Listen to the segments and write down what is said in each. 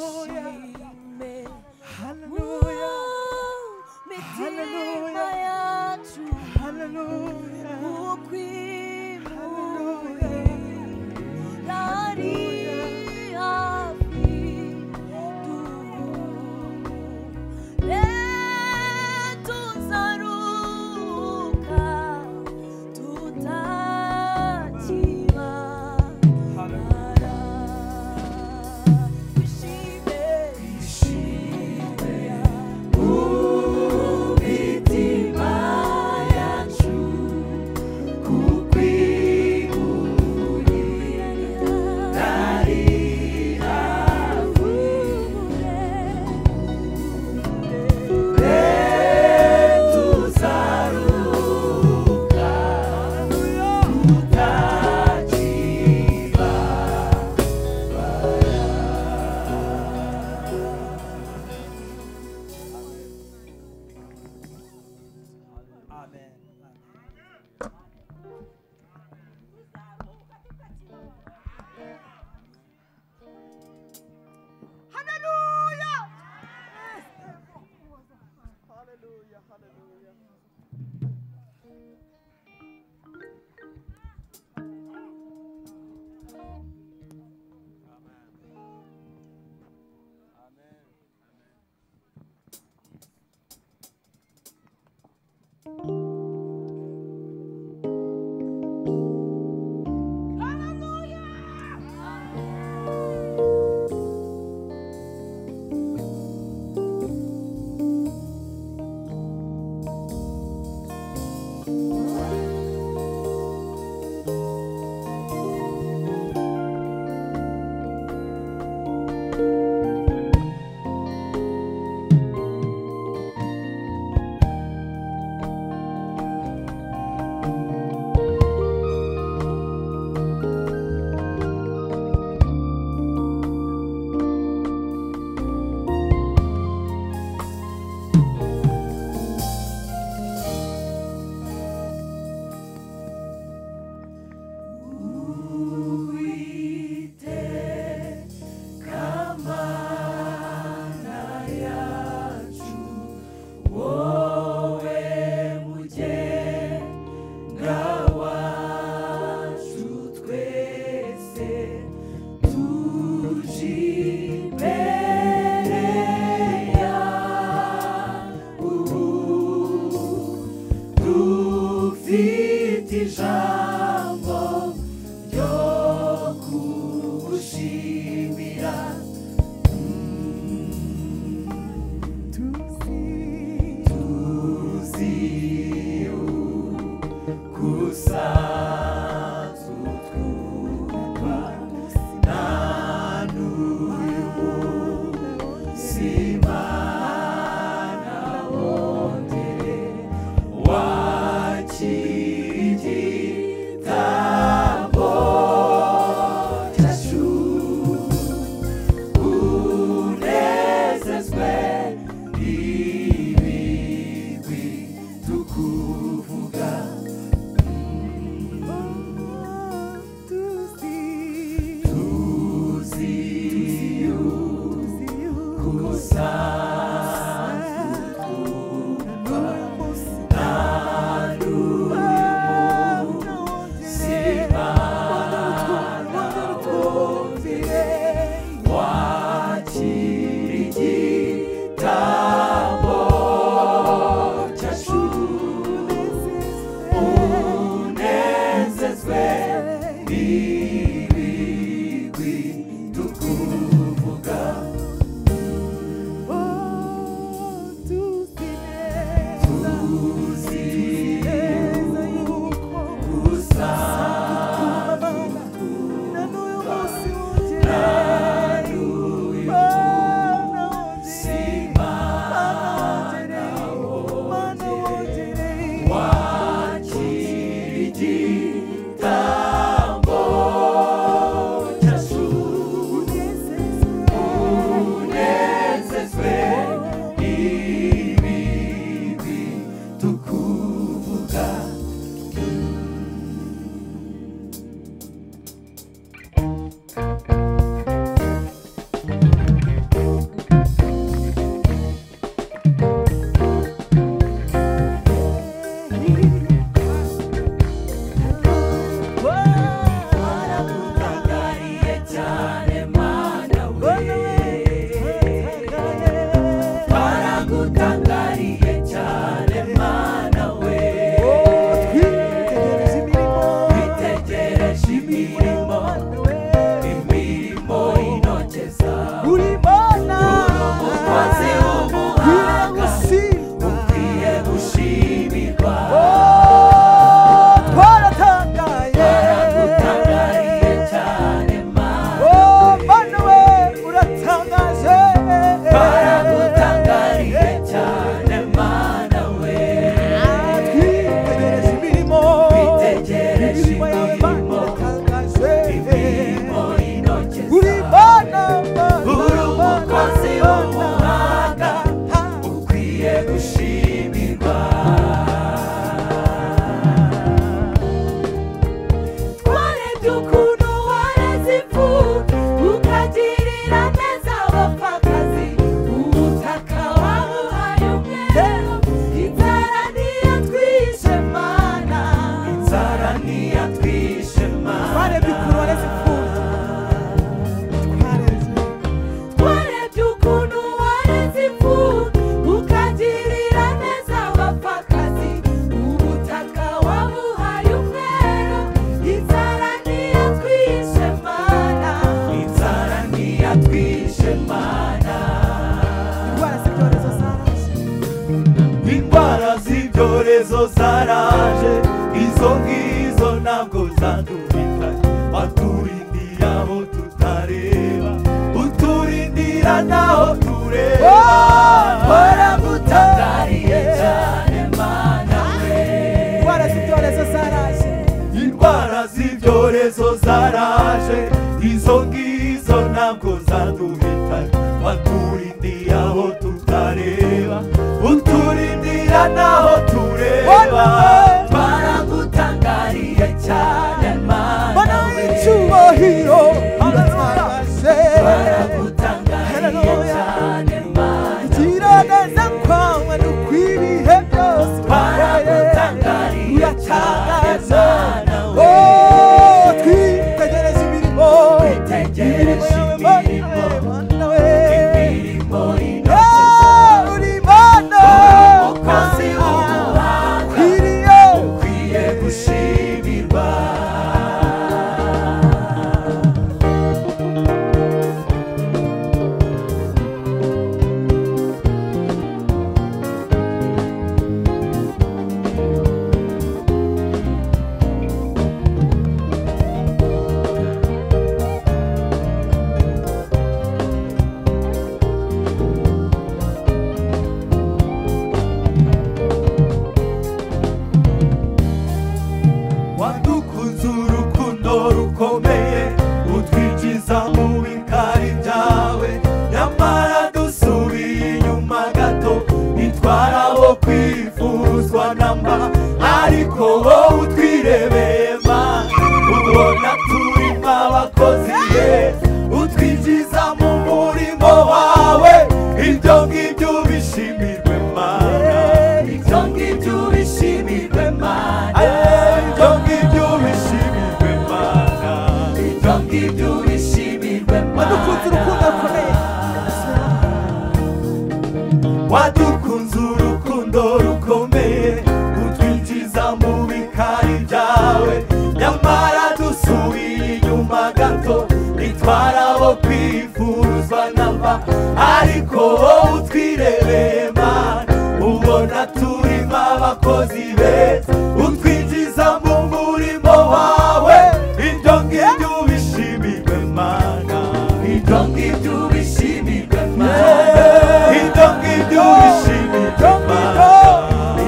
Oh z'ibyorezo zaraje, izo ngizo ntabwo zaduhitanye. Waturindiye aho tutareba, uturindira naho tureba. Waragutangariye cyane Mana we. Indwara z'ibyorezo zaraje, indwara z'ibyorezo zaraje, izo ngizo ntabwo zaduhitanye. Waturindiye aho tutareba, uturindira naho tureba. Waragutangariye cyane Mana we. icyubahiro uratangaje, Waragutangariye cyane Mana we. gira neza kwawe n'ukwibihe byose. Waragutangariye cyane Mana we. Twitegereze imirimo, Twitegereze imirimo, Mana we. imirimo intoki zawe. Uri Mana, Umukozi w'umuhanga, ukwiriye ukwiye gushimirwa. Wadukunze urukundo rukomeye, utwinjiza mu bikari byawe. Nyamara dusubiye inyuma gato, nitwara abo kwifuzwa namba. Ariko wowe utwirebeye Mana, ubona turimo abakozi beza. Utwinjiza mu murimo wawe, ibyo ngibyo ubishimirwe Mana. Ibyo ngibyo ubishimirwe Mana. Ibyo ngibyo ubishimirwe Mana. Ibyo ngibyo ubishimirwe Mana. wadukunze urukundo rukomeye, Wadukunze urukundo rukomeye, utwinjiza mu bikari byawe. Nyamara dusubiye inyuma gato, nitwara abo kwifuzwa namba. Ariko wowe utwirebeye Mana, ubona turimo abakozi beza. Utwinjiza mu murimo wawe, ibyo ngibyo ubishimirwe Mana. Ibyo ngibyo ubishimirwe Mana. Ibyo ngibyo ubishimirwe Mana.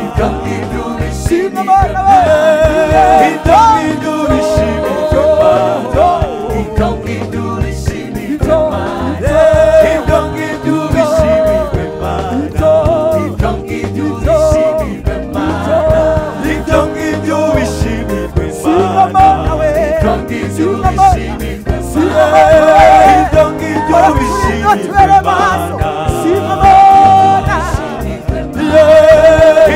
Ibyo ngibyo ubishimirwe Mana. Ibyo ngibyo ubishimirwe Mana. Ibyo ngibyo ubishimirwe Mana. Ibyo ngibyo ubishimirwe Mana. Ibyo ngibyo ubishimirwe Mana. Ibyo ngibyo ubishimirwe Mana. Ibyo ngibyo ubishimirwe Mana.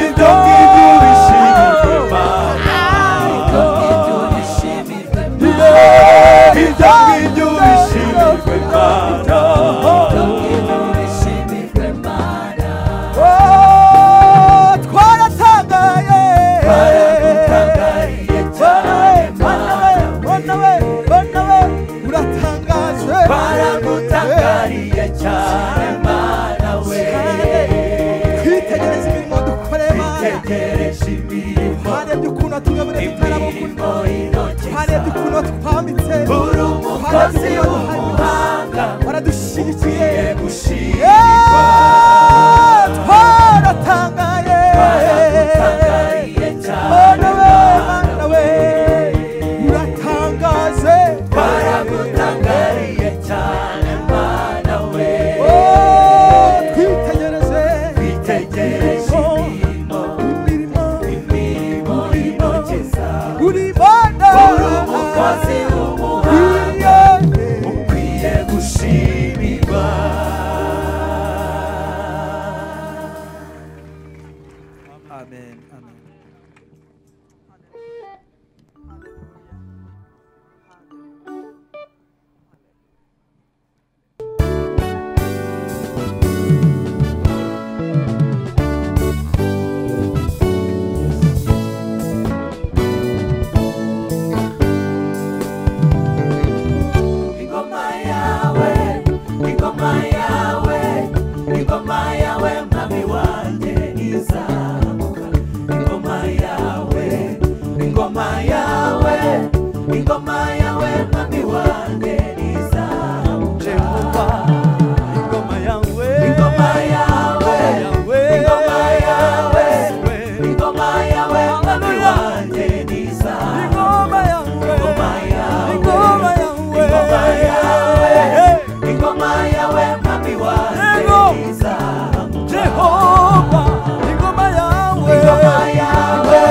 Ibyo ngibyo ubishimirwe Mana. Ibyo ngibyo ubishimirwe Mana. Ibyo ngibyo ubishimirwe Mana. twaratangaye, Waragutangariye cyane Mana we. uratangaje, Waragutangariye cyane Mana we. twitegereze imirimo dukoreye Mana, Twitegereje imirimo, twarebye ukuntu tugaburira igitaramo, imirimo intoki twarebye zawe. ukuntu twambitse, Uri umukozi w'umuhanga, waradushyigikiye, ukwiye gushimirwa. twaratangaye, Waragutangariye cyane Mana we, Mana Mana we, uratangaje, Waragutangariye cyane Mana we. twitegereze Twitegereje imirimo, imirimo intoki zawe. uri Mana, Uri umukozi w'umuhanga, ukwiye gushimirwa. yawe mwami wanjye izamuka Jehova ingoma yawe ingoma yawe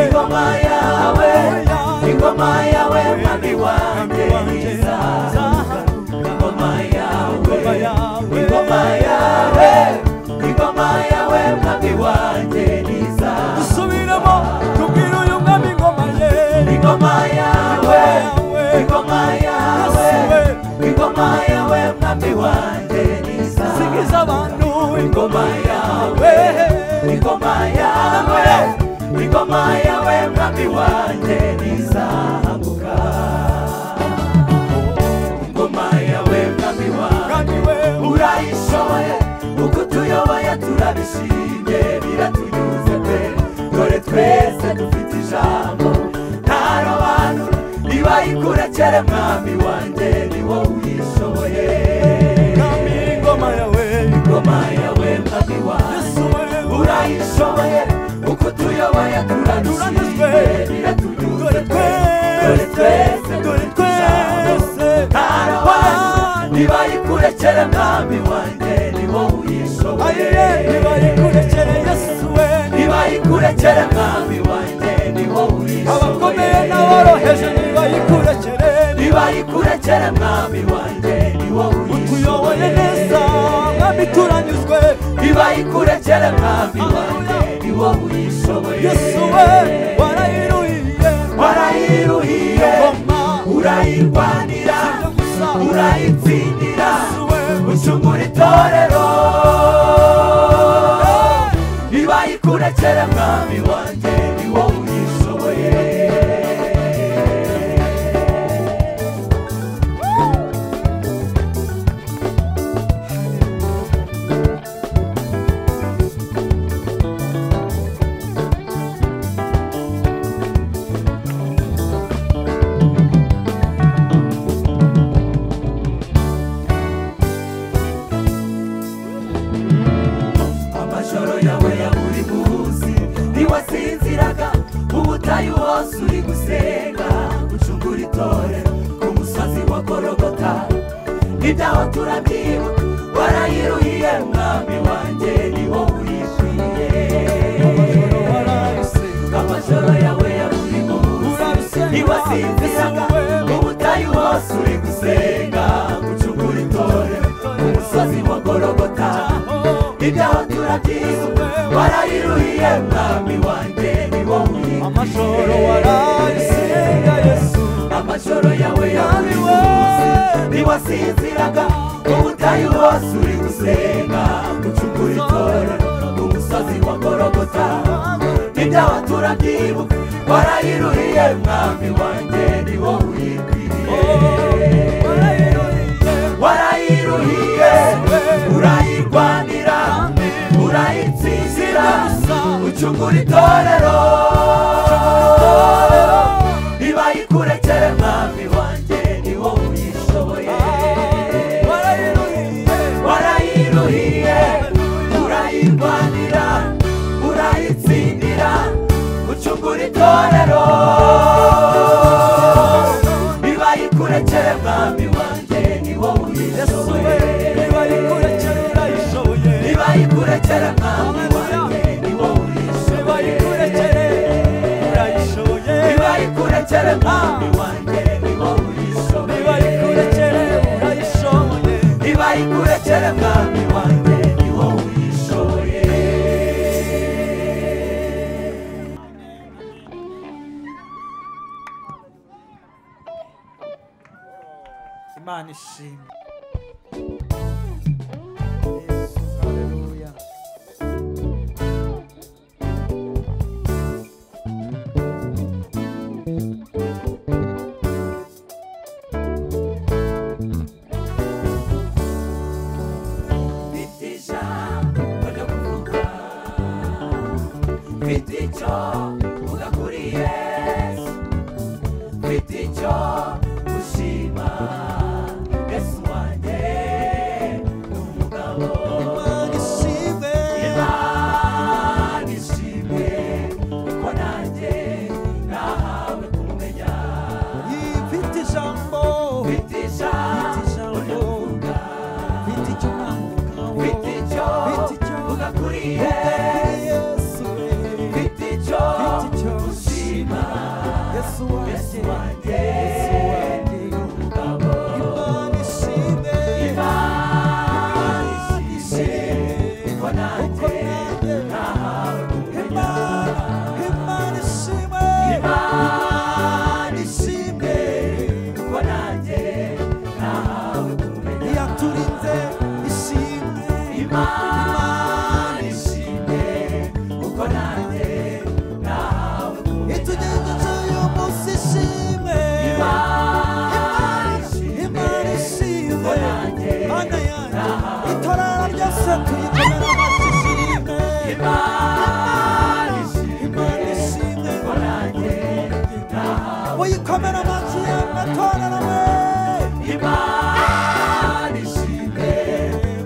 ingoma yawe ingoma yawe mwami wanjye izamuka ingoma yawe ingoma yawe ingoma yawe mwami wanjye izamuka Subiramo tubwire uyu mwami ingoma ye ingoma yawe ingoma yawe ingoma yawe mwami wanjye izamuka Sigiza abantu ingoma yawe ingoma yawe ingoma yawe mwami wanjye izamuka ingoma yawe mwami wanjye urayishoboye uko tuyoboye turabishimye biratunyuze pe dore twese dufite ijambo ntarobanura nibayikurekere mwami wanjye ni wowe uyishoboye ingoma yawe ingoma yawe mwami wanjye urayishoboye uko tuyoboye turabishimye biratunyuze pe dore twese dufite ijambo ntarobanura nibayikurekere mwami wanjye ni wowe uyishoboye nibayikurekere Yesu we nibayikurekere mwami wanjye ni wowe uyishoboye abakomeye n'aboroheje nibayikurekere nibayikurekere mwami wanjye ni wowe utuyoboye neza mwami turanyuzwe nibayikurekere mwami wanjye ni wowe uyishoboye Yesu we warayiruhiye warayiruhiye urayirwanira urayitsindira ucungura itorero nibayikurekere mwami wanjye ni wowe uyishoboye amajoro yawe ya buri munsi ntiwasinziraga ubutayu hose uri gusenga ucungura itorero ku musozi wa Gologota ibyaho turabyibuka warayiruhiye mwami wanjye ni wowe uyikwiye amajoro yawe ya buri munsi ntiwasinziraga ubutayu hose uri gusenga ucungura itorero ku musozi wa Gologota ibyaho turabyibuka warayiruhiye mwami wanjye ni wowe uyikwiye amajoro warayisenga Yesu amajoro yawe ya buri munsi ntiwasinziraga ubutayu hose uri gusenga ucukura itorero ku musozi wa Gologota ibyaho turabyibuka warayiruhiye mwami wanjye ni wowe uyikwiye warayiruhiye urayirwanira urayitsindira ucungura itorero nibayikurekere mwami wanjye ni wowe uyishoboye warayiruhiye urayirwanira urayitsindira ucungura itorero nibayikurekere mwami wanjye ni wowe uyishoboye nibayikurekere mwami wanjye ni wowe uyishoboye nibayikurekere mwami wanjye ni wowe uyishoboye nibayikurekere mwami wanjye ni wowe uyishoboye Imana ishimwe Yesu haleluya mfite icyo uvuga kuri Yesu mfite icyo ushima Yesu wanjye ni umugabo Imana ishimwe Imana ishimwe kuko nanjye nahawe kumumenya ifite ijambo mfite ijambo ryo kuvuga mfite icyo ugakuriye mfite icyo ushima Yesu wanjye umugabo Imana ishimwe ko nanjye nahawe kumenya Imana ishimwe ko nanjye nahawe kumenya yaturinze ishimwe Imana ishimwe uko nanjye nahawe kumenya itugejeje uyu munsi ishimwe Imana ishimwe Mana yanjye itorero ryose tuyikomera amashyi ishimwe Imana ishimwe uko nanjye nahawe uyikomera amashyi y'amatorero we Imana ishimwe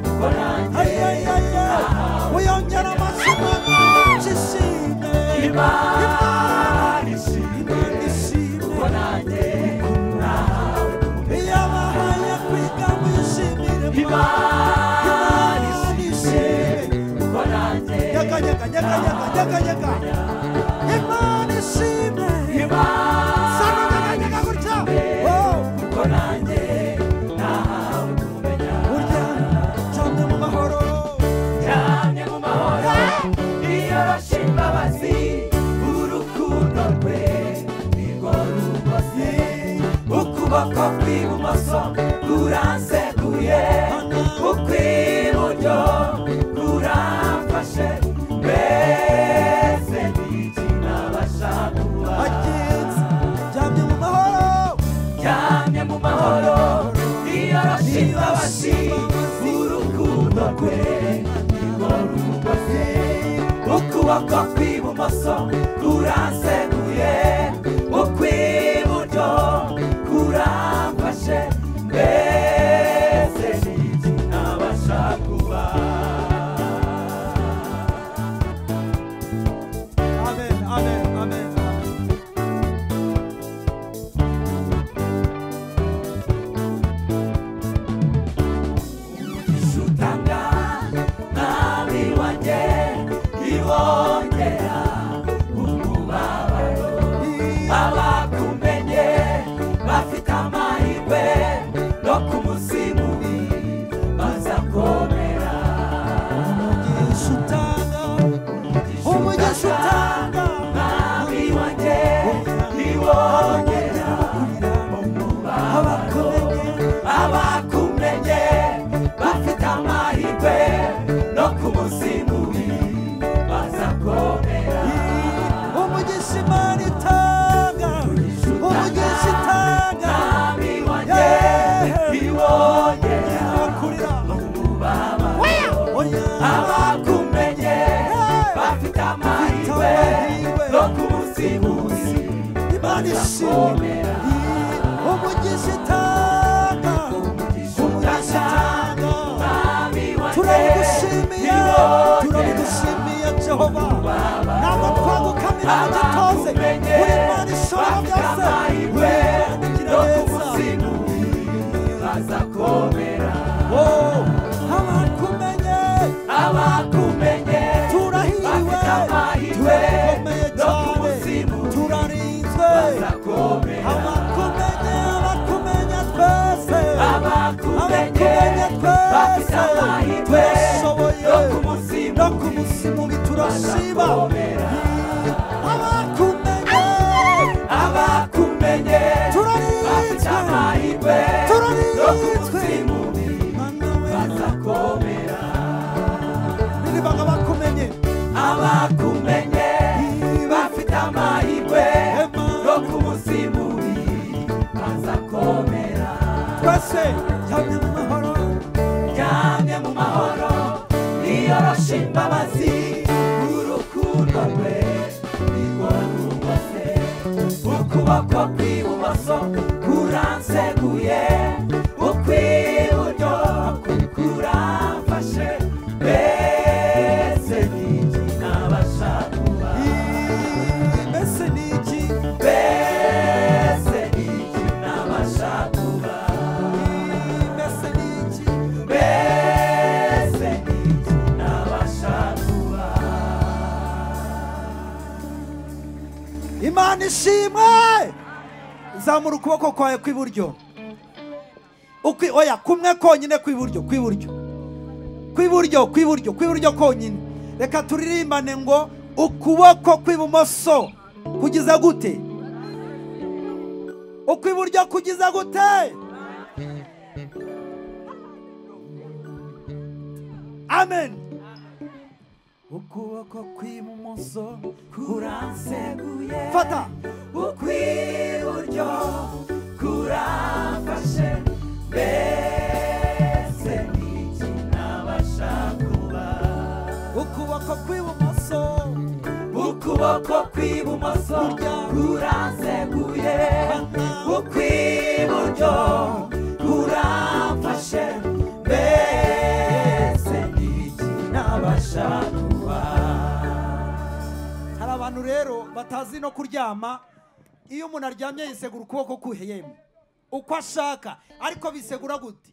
uko nanjye nahawe uyongera amashyi menshi ishimwe Imana ishimwe uko nanjye nahawe yabahaye kwiga wishimire Imana ishimwe uko nanjye nyakanyaka Imana ishimwe sana nyakanyaka gutya uko nanjye nahawe kumenya burya cyane mu mahoro iyoroshe imbabazi urukundo rwe nirwo rugose ukuboko kw'ibumoso kuranseguye ukw'iburyo kuramfashe mbese n'iki nabasha kuba cyane mu mahoro iyoroshe imbabazi urukundo rwe nirwo rugose ukuboko kw'ibumoso kuranseguye ukw'iburyo kuramfashe mbese n'iki nabasha kuba amen amen amen ishutanga nabi wanjye ibongera umubabaro abakumenye bafite amahirwe no ku munsi mubi bazakomera umugisha utanga nabi wanjye ibongera umubabaro abakumenye bafite amahirwe no ku munsi mubi bazakomera umugisha Imana itanga umugisha itanga nabi wanjye ibongera kurira umubabaro abakumenye bafite amahirwe no ku munsi mubi Imana ishimira umugisha itanga turabigushimiye Jehova ntabwo twagukamira ngo gitoze uri Imana ishobora byose ugira neza bazakomera abakumenye turahiriwe turakomeye cyane turarinzwe abakumenye twese turashoboye no ku munsi mubi turashiba abakumenye turarinzwe bazakomera nilibaga abakumenye bafite amahirwe no ku munsi mubi bazakomera twese cyane mu mahoro iyoroshe imbabazi urukundo rwe nirwo rugose ukuboko kw'ibumoso kuranseguye ukw'iburyo kuramfashe mbese n'iki nabasha kuba mbese n'iki nabasha kuba mbese n'iki Imana ishimwe. Zamura ukuboko kwawe kw'iburyo. Oya, kumwe konyine kw'iburyo, kw'iburyo konyine. Reka turirimbane ngo ukuboko kw'ibumoso kugiza gute? Ukw'iburyo kugiza gute? Amen. Ukuboko kw'ibumoso kuranseguye, fata. Ukw'iburyo kuramfashe, mbese n'iki nabasha kuba? Ukuboko kw'ibumoso kuranseguye, ukw'iburyo kuramfashe, mbese n'iki nabasha kuba? Hari abantu rero batazi no kuryama. Iyo umuntu aryamye yisegura ukuboko kuheyemo uko ashaka, ariko bisegura gute?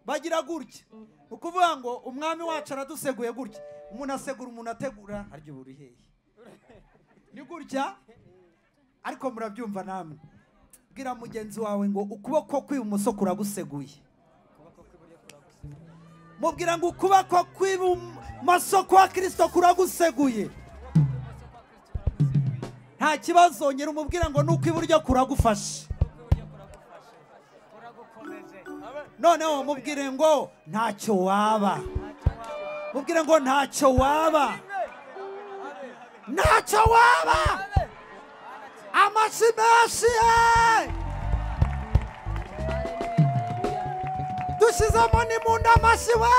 Bagira gutya. Ukuvuga ngo umwami wacu araduseguye gutya. Umuntu asegura, umuntu ategura, harya buri hehe? Ni gutya. Ariko murabyumva namwe. Bwira mugenzi wawe ngo ukuboko kw'ibumoso kuraguseguye. Mubwira ngo ukuboko kw'ibumoso kwa Kristo kuraguseguye. Nta kibazo, nyira umubwira ngo n'ukw'iburyo kuragufasha. Noneho mubwire ngo ntacyo waba. Mubwire ngo ntacyo waba. Ntacyo waba. Amashyi menshi. Dushizemo n'impundu amashyi we.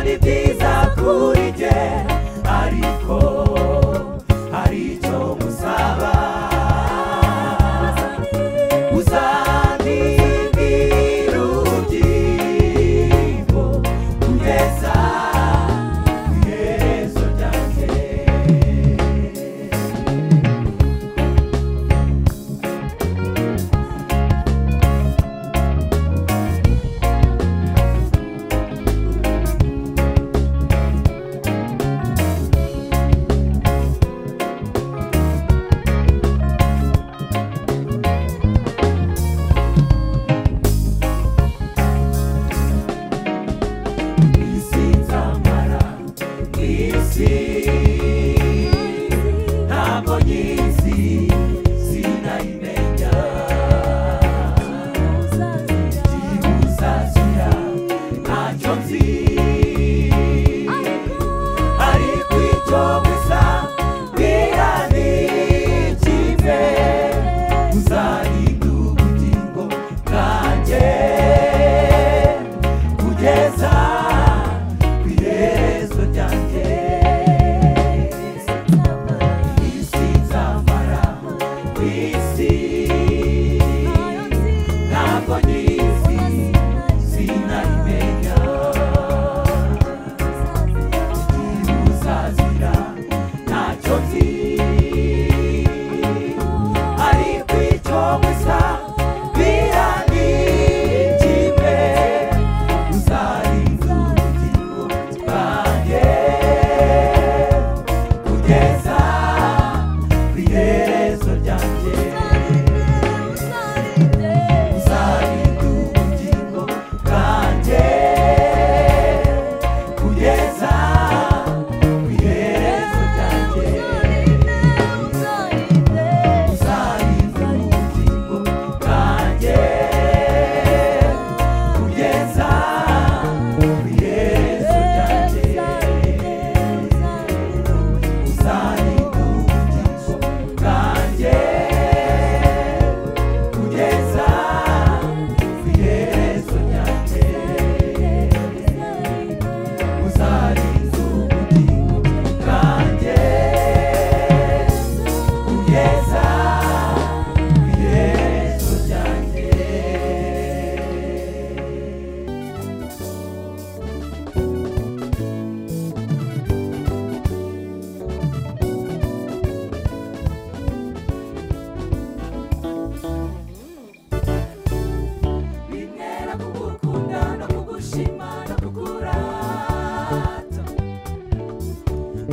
Ni byiza kuri jye, ariko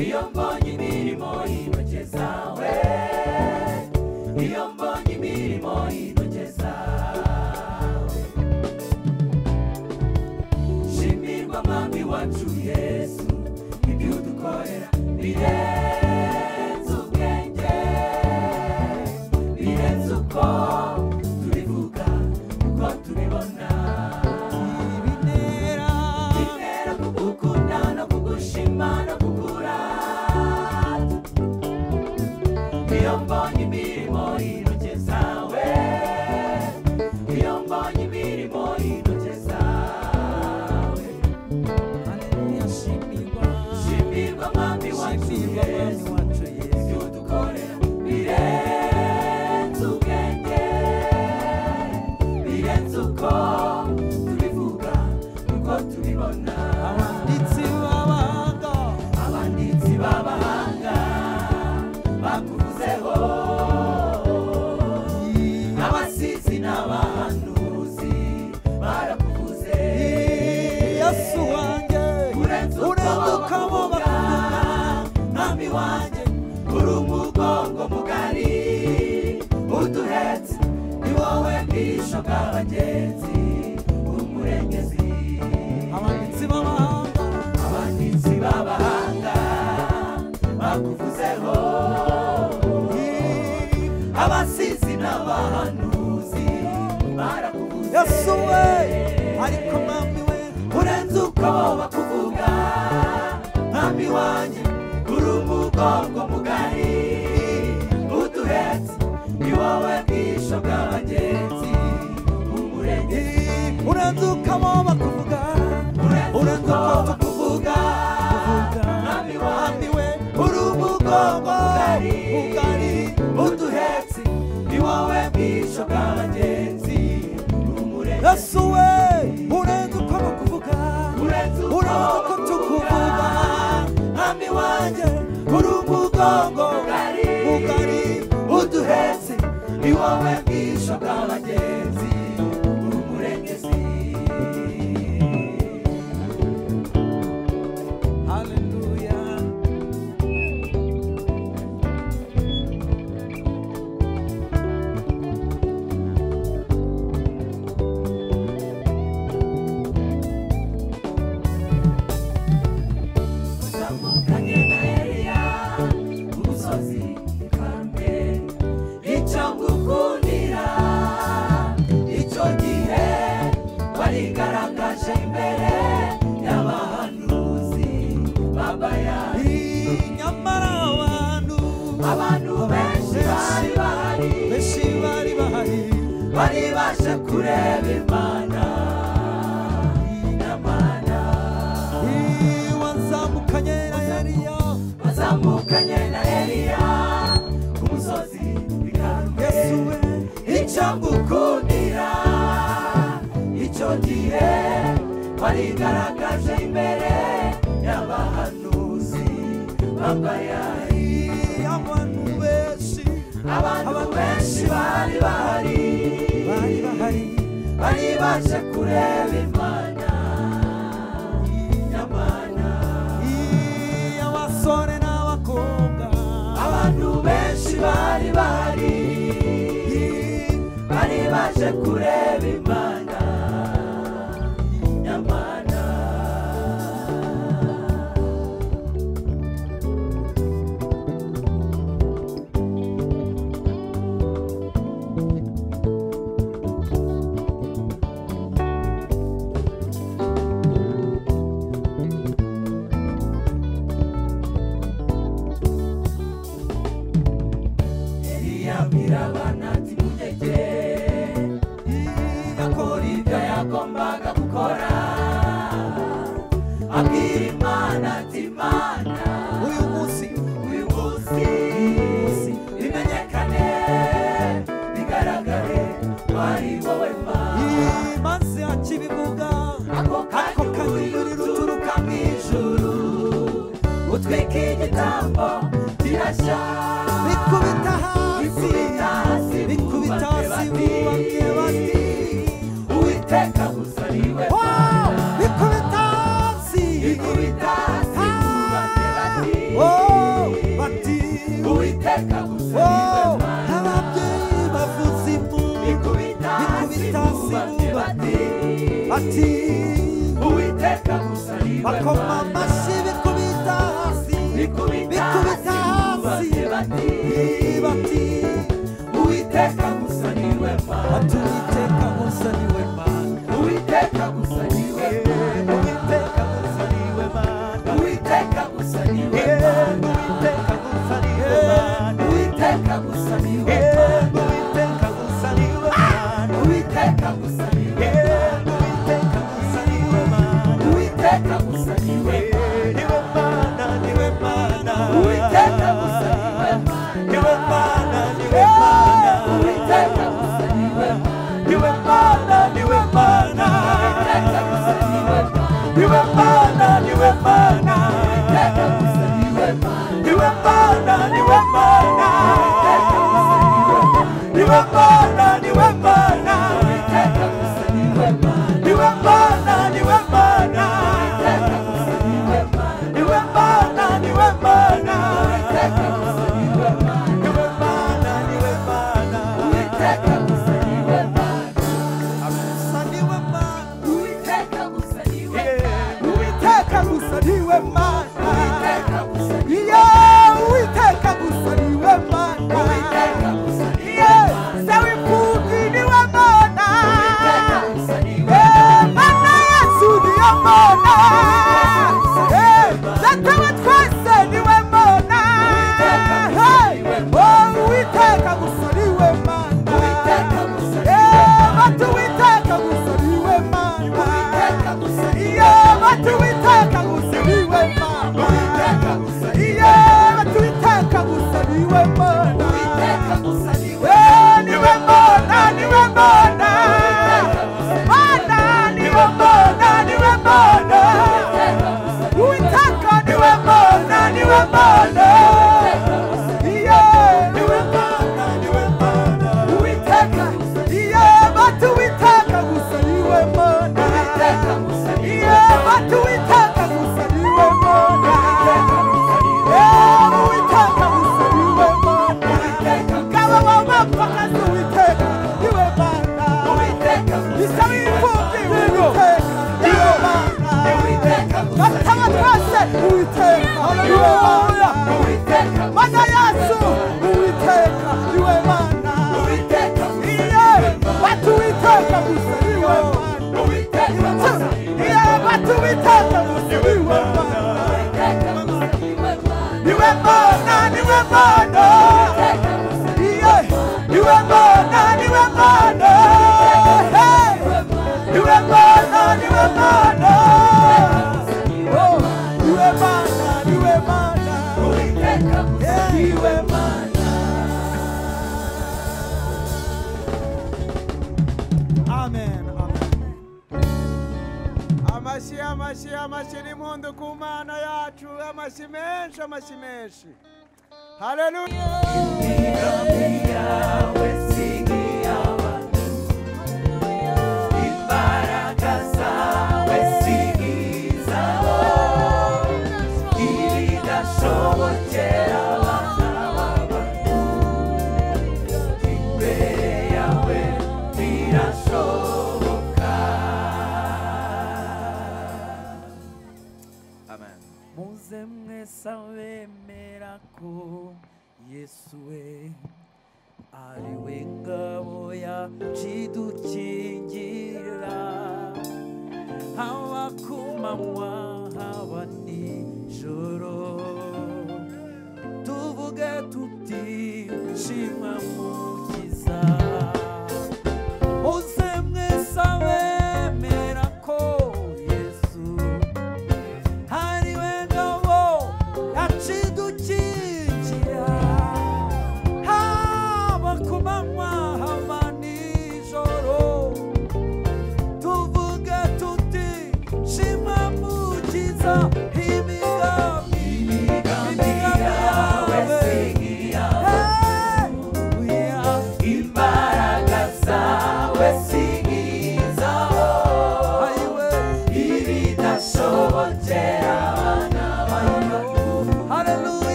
iyo mbonye imirimo y'intoki zawe, iyo mbonye imirimo y'intoki zawe. Shimirwa mwami wacu Yesu, ibyo udukorera birenze ubwenge, birenze uko tubivuga, uko tubibona. Binera kugukunda no kugushima no kukurata, iyo mbonye imirimo y'intoki zawe, iyo mbonye imirimo y'intoki zawe. Haleluya, shimirwa mwami wacu Yesu, ibyo udukorera birenze ubwenge, birenze uko tubivuga, uko tubibona. Abanditsi b'abahanga bakuvuzeho, abasizi n'abahanuzi barakuvuze. Yesu wanjye urenze uko bavuga, mwami wanjye uri umugongo mugari uduhetse, ni wowe bwisho bw'abagenzi, umurengezi. abanditsi b'abahanga Abanditsi b'abahanga bakuvuzeho, abasizi n'abahanuzi barakuvuze. Yesu we, ariko mwami we urenze uko bakuvuga, mwami wanjye uri umugongo mugari uduhetse, ni wowe bwisho bw'abagenzi, umurengezi. urenze uko bakuvuga, urenze uko tukuvuga, mwami we uri umugongo mugari uduhetse, ni wowe bwisho bw'abagenzi, umurengezi. Yesu we, urenze uko bakuvuga, urenze uko tukuvuga, mwami wanjye uri umugongo mugari uduhetse, ni wowe bwisho bw'abagenzi, umurengezi. haleluya. Zamukanye na Eliya ku musozi Karumeli, icyo ngukundira icyo gihe warigaragaje imbere y'abahanuzi b'Abayali. Nyamara Abantu benshi bari bahari, bari baje kureba Imana nyamana. wazamukanye na Eliya, Wazamukanye na Eliya ku musozi Yesu we, Karumeli, icyo ngukundira icyo gihe warigaragaje imbere y'abahanuzi b'Abayali. Abantu benshi bari bahari, bari baje kureba Imana nyamana. abasore n'abakobwa, Abantu benshi bari bahari, bari baje kureba Imana nyamana. Eliya abwira abana ati mujyege, akora ibyo yagombaga gukora, abwira Imana ati Imana, uyu munsi bimenyekane, bigaragare ko ari wowe Mana. maze akibivuga, Ako kanyuriro ruturuka mu ijuru, utwika igitambo kirashya, bikubita hasi, bikubita hasi bubake bati, Uwiteka gusa niwe Mana. bikubita hasi, Bikubita hasi bubake bati bikubita hasi bati Uwiteka gusa niwe Mana Uwiteka gusa niwe Mana Uwiteka gusa niwe Mana Uwiteka gusa niwe Mana Uwiteka gusa niwe Mana Uwiteka gusa niwe Mana Uwiteka gusa niwe Mana Uwiteka gusa niwe Mana Uwiteka gusa niwe Mana Uwiteka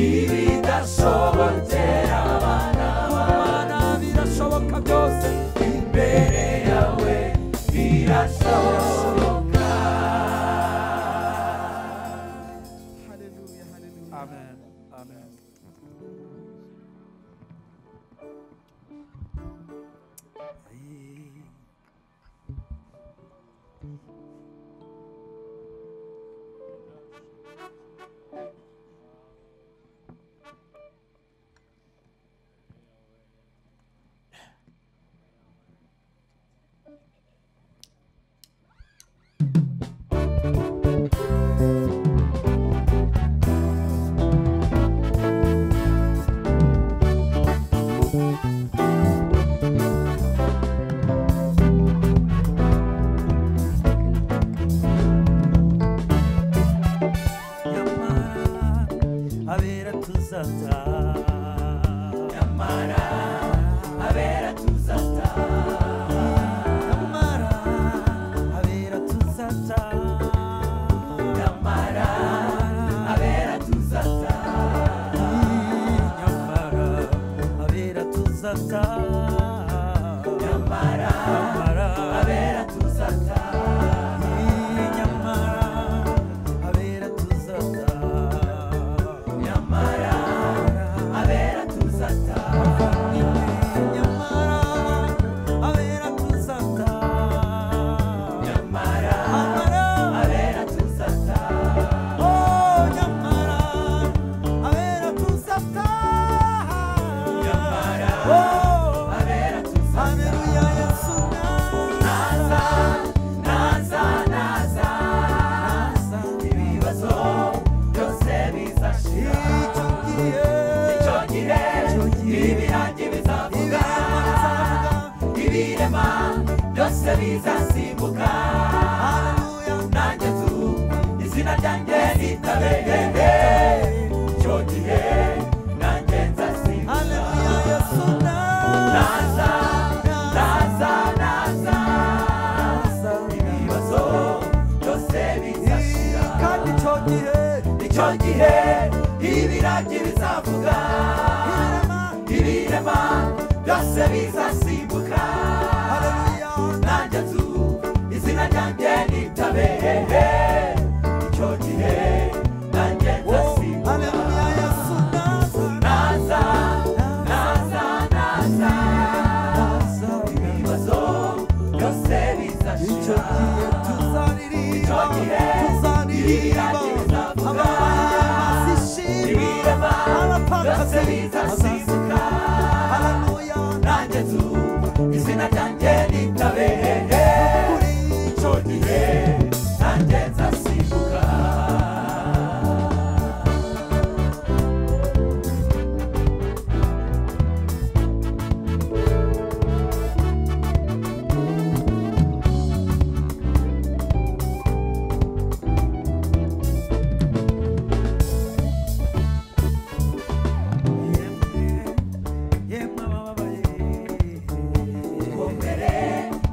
ibidashobokera abana birashoboka byose imbere yawe birashoboka. Haleluya, haleluya. Amen, amen. Abera tuzata, nyamara abera tuzata, nyamara abera tuzata, nyamara abera tuzata, nyamara abera tuzata, nyamara abera tuzata, nyamara abera tuzata. nyamara abera tuzata, nyamara abera tuzata, nyamara abera tuzata. Naza, naza, naza, ibibazo byose bizashira. Icyo gihe ibiragi bizavuga, ibirema byose bizasimbuka. Nanjye nzu izina ryanjye ritabe, icyo gihe nanjye nzasimbuka. Naza, naza, naza, ibibazo byose bizashira. Icyo gihe ibiragi bizavuga, ibirema byose bizasimbuka. Nanjye nzu izina ryanjye ritabe, icyo gihe nanjye nzasimbuka. Naza, naza, naza, ibibazo byose bizashira. Icyo gihe ibiragi bizavuga, ibirema byose bizasimbuka. Nanjye nzu izina ryanjye ritabe, icyo gihe nanjye nzasimbuka. Mukomere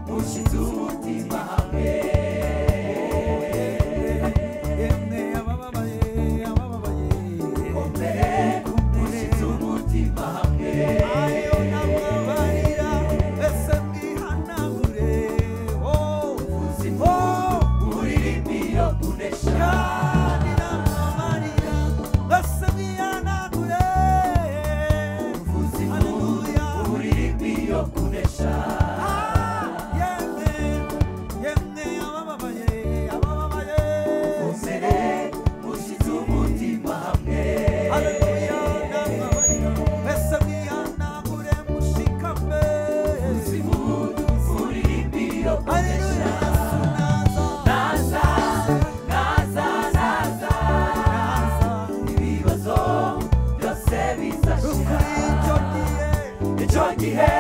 mushize umutima hamwe, mukomere mushize umutima hamwe. Ubuzima buririmbi yo kunesha, ubuzima buririmbi yo kunesha. Mukomere mushize umutima hamwe, ubuzima buririmbi yo kunesha. Naza, naza, naza, ibibazo byose bizashira. Icyo gihe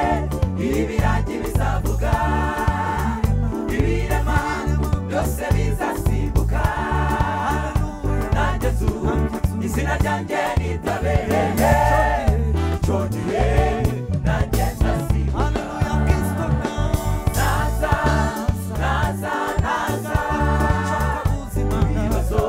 ibiragi bizavuga, ibirema byose bizasimbuka. Nanjye nzu izina ryanjye ritabe, icyo gihe nanjye nzasimbuka. Naza, naza, naza, ibibazo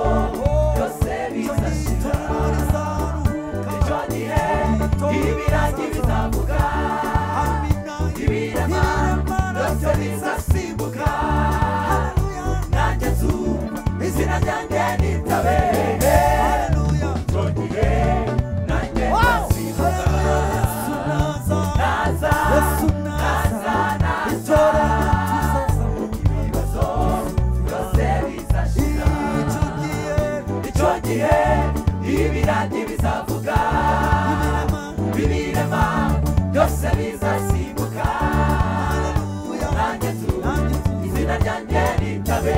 bizasimbuka nanjye tu izina ryanjye ritabe